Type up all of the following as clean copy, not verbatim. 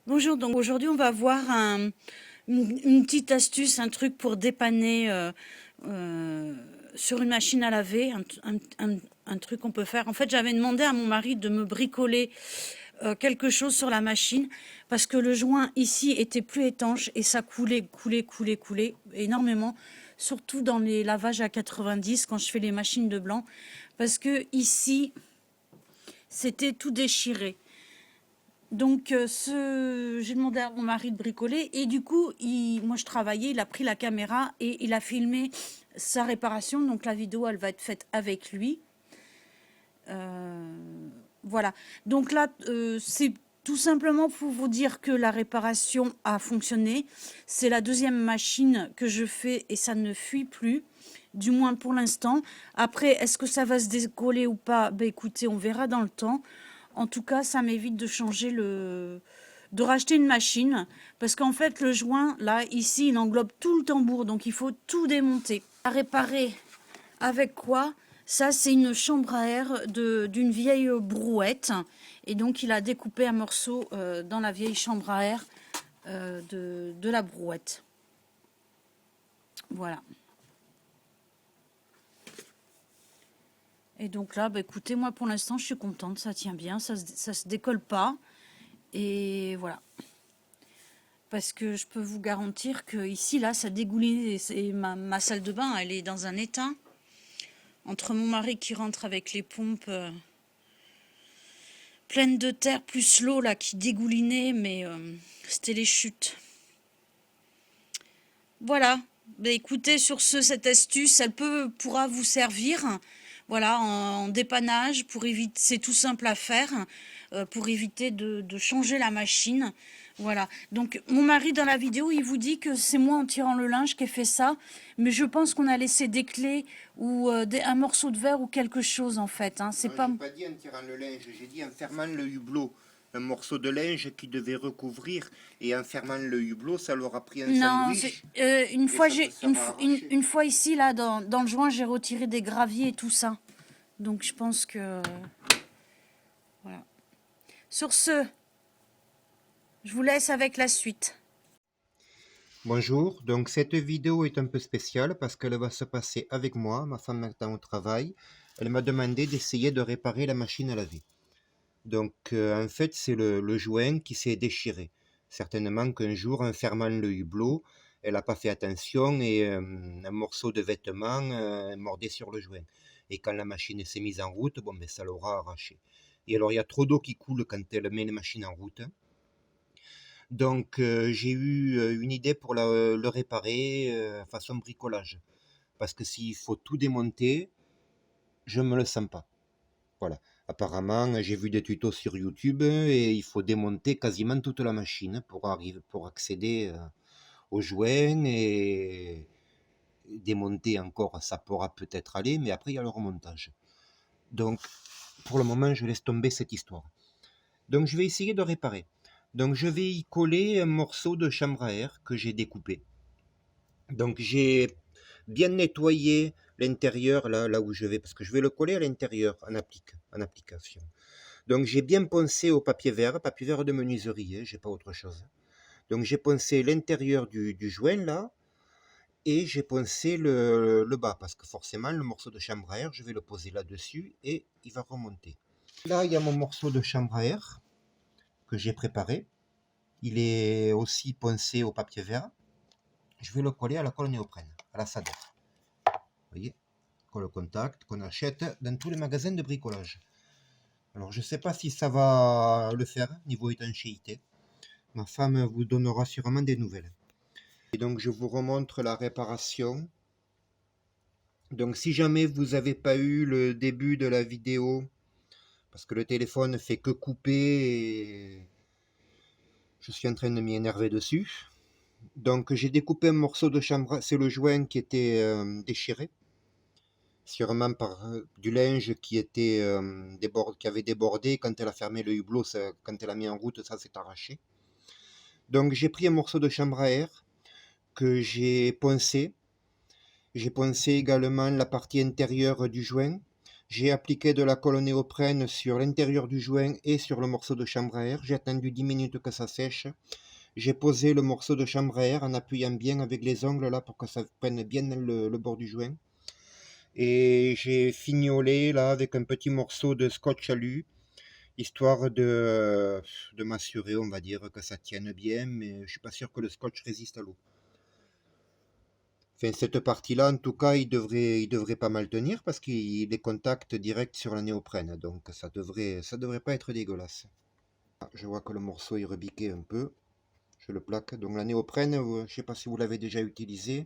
Bonjour, donc aujourd'hui on va voir une petite astuce, un truc pour dépanner euh, sur une machine à laver, un truc qu'on peut faire. En fait, j'avais demandé à mon mari de me bricoler quelque chose sur la machine parce que le joint ici était plus étanche et ça coulait énormément, surtout dans les lavages à 90 quand je fais les machines de blanc, parce que ici c'était tout déchiré. Donc, j'ai demandé à mon mari de bricoler et du coup, moi je travaillais, il a pris la caméra et il a filmé sa réparation. Donc la vidéo, elle va être faite avec lui. Euh, voilà. Donc là, c'est tout simplement pour vous dire que la réparation a fonctionné. C'est la deuxième machine que je fais et ça ne fuit plus. Du moins pour l'instant. Après, est-ce que ça va se décoller ou pas? Ben écoutez, on verra dans le temps. En tout cas, ça m'évite de racheter une machine. Parce qu'en fait, le joint, là, ici, il englobe tout le tambour. Donc, il faut tout démonter. À réparer avec quoi? Ça, c'est une chambre à air d'une vieille brouette. Et donc, il a découpé un morceau dans la vieille chambre à air de la brouette. Voilà. Et donc là, bah, écoutez, moi pour l'instant, je suis contente, ça tient bien, ça se décolle pas. Et voilà. Parce que je peux vous garantir que ici, là, ça dégouline. Et ma salle de bain, elle est dans un état. Entre mon mari qui rentre avec les pompes pleines de terre, plus l'eau là qui dégoulinait, mais c'était les chutes. Voilà. Bah, écoutez, sur cette astuce, pourra vous servir. Voilà, en dépannage, pour éviter, c'est tout simple à faire, pour éviter de changer la machine. Voilà. Donc, mon mari, dans la vidéo, il vous dit que c'est moi en tirant le linge qui ai fait ça, mais je pense qu'on a laissé des clés ou un morceau de verre ou quelque chose, en fait. Hein. C'est Non, pas. j'ai pas dit en tirant le linge, j'ai dit en fermant le hublot. Un morceau de linge qui devait recouvrir, et en fermant le hublot, ça leur a pris un Non, sandwich une et fois, ça se sera arraché. une fois ici, là, dans le joint, j'ai retiré des graviers et tout ça. Donc, je pense que. Voilà. Sur ce, je vous laisse avec la suite. Bonjour, donc cette vidéo est un peu spéciale parce qu'elle va se passer avec moi, ma femme maintenant au travail. Elle m'a demandé d'essayer de réparer la machine à laver. Donc en fait c'est le joint qui s'est déchiré. Certainement qu'un jour en fermant le hublot, elle n'a pas fait attention et un morceau de vêtement mordait sur le joint. Et quand la machine s'est mise en route, bon ben ça l'aura arraché. Et alors il y a trop d'eau qui coule quand elle met la machine en route. Donc j'ai eu une idée pour le réparer façon bricolage. Parce que s'il faut tout démonter, je ne me le sens pas. Voilà. Apparemment, j'ai vu des tutos sur YouTube et il faut démonter quasiment toute la machine pour accéder aux joints et démonter encore, ça pourra peut-être aller, mais après il y a le remontage. Donc, pour le moment, je laisse tomber cette histoire. Donc, je vais essayer de réparer. Donc, je vais y coller un morceau de chambre à air que j'ai découpé. Donc, j'ai bien nettoyé l'intérieur là où je vais, parce que je vais le coller à l'intérieur en application. Donc j'ai bien poncé au papier vert de menuiserie, hein, j'ai pas autre chose. Donc j'ai poncé l'intérieur du joint là, et j'ai poncé le bas, parce que forcément le morceau de chambre à air, je vais le poser là-dessus et il va remonter. Là il y a mon morceau de chambre à air que j'ai préparé. Il est aussi poncé au papier vert. Je vais le coller à la colle néoprène, à la sadette. Vous voyez, colle contact qu'on achète dans tous les magasins de bricolage. Alors je ne sais pas si ça va le faire niveau étanchéité. Ma femme vous donnera sûrement des nouvelles. Et donc je vous remontre la réparation. Donc si jamais vous n'avez pas eu le début de la vidéo, parce que le téléphone ne fait que couper et je suis en train de m'y énerver dessus. Donc j'ai découpé un morceau de chambre, c'est le joint qui était déchiré, sûrement par du linge qui était qui avait débordé. Quand elle a fermé le hublot, quand elle a mis en route, ça s'est arraché. Donc j'ai pris un morceau de chambre à air que j'ai poncé. J'ai poncé également la partie intérieure du joint. J'ai appliqué de la colle néoprène sur l'intérieur du joint et sur le morceau de chambre à air. J'ai attendu 10 minutes que ça sèche. J'ai posé le morceau de chambre à air en appuyant bien avec les ongles là pour que ça prenne bien le bord du joint. Et j'ai fignolé là avec un petit morceau de scotch alu, histoire de m'assurer, on va dire, que ça tienne bien, mais je suis pas sûr que le scotch résiste à l'eau. Enfin, cette partie-là, en tout cas, il devrait pas mal tenir parce qu'il est contact direct sur la néoprène, donc ça devrait pas être dégueulasse. Ah, je vois que le morceau est rebiqué un peu, je le plaque. Donc la néoprène, je sais pas si vous l'avez déjà utilisé,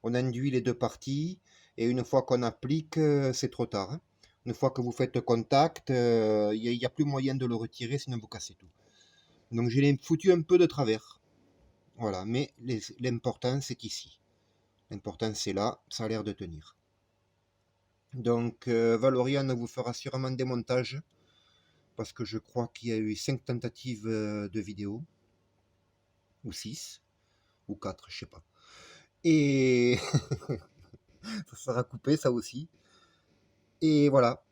on enduit les deux parties et une fois qu'on applique, c'est trop tard, hein. Une fois que vous faites contact, il n'y a plus moyen de le retirer, sinon vous cassez tout. Donc je l'ai foutu un peu de travers. Voilà, mais l'important c'est ici. L'important c'est là, ça a l'air de tenir. Donc Valorian vous fera sûrement des montages, parce que je crois qu'il y a eu 5 tentatives de vidéo, ou 6, ou 4, je sais pas. Et ça sera coupé ça aussi. Et voilà.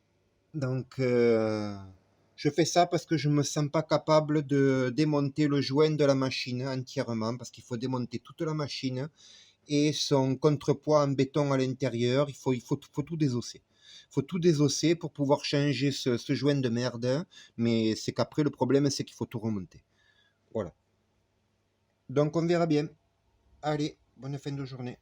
Donc je fais ça parce que je ne me sens pas capable de démonter le joint de la machine entièrement, parce qu'il faut démonter toute la machine et son contrepoids en béton à l'intérieur, il faut tout désosser. Il faut tout désosser pour pouvoir changer ce joint de merde, mais c'est qu'après le problème c'est qu'il faut tout remonter. Voilà. Donc on verra bien. Allez, bonne fin de journée.